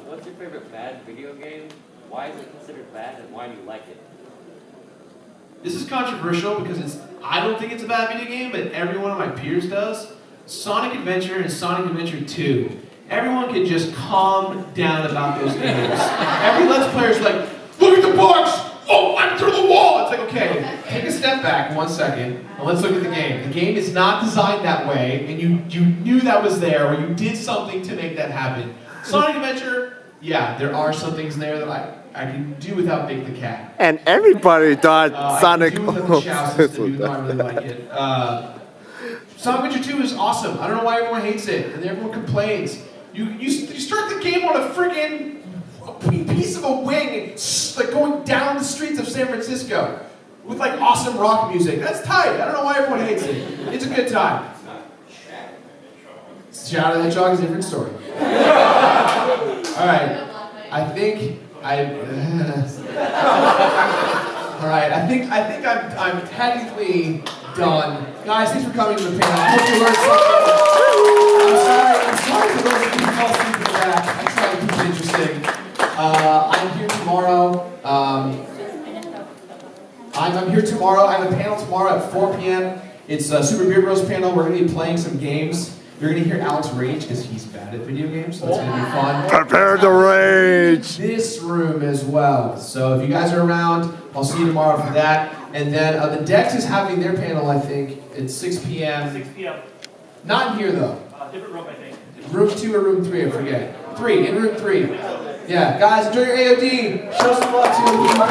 What's your favorite bad video game? Why is it considered bad, and why do you like it? This is controversial because I don't think it's a bad video game, but every one of my peers does. Sonic Adventure and Sonic Adventure 2. Everyone can just calm down about those games. Every Let's Player is like, look at the box! Oh, I'm through the wall! It's like, okay, take a step back 1 second, and let's look at the game. The game is not designed that way, and you knew that was there, or you did something to make that happen. Sonic Adventure, yeah, there are some things there that I can do without Big the Cat. And everybody thought Sonic. I can do without the Chow system, even though I really like it. Sonic Adventure 2 is awesome. I don't know why everyone hates it, and everyone complains. You start the game on a friggin' piece of a wing, like going down the streets of San Francisco with like awesome rock music. That's tight. I don't know why everyone hates it. It's a good time. Shadow the Hedgehog is a different story. All right. I think I'm technically done. Guys, thanks for coming to the panel. I hope you learned something. I'm sorry for those of you who fell asleep in the back. I try to keep it interesting. I'm here tomorrow. I'm here tomorrow. I have a panel tomorrow at 4 p.m. It's a Super Beer Bros panel. We're going to be playing some games. You're going to hear Alex rage because he's bad at video games, so that's going to be fun. Prepare to rage! This room as well. So if you guys are around, I'll see you tomorrow for that. And then the Dex is having their panel, I think, at 6 p.m. 6 p.m. Not in here, though. Different room, I think. Room 2 or room 3, I forget. 3, in room 3. Yeah, guys, enjoy your AOD. Show some love to the people.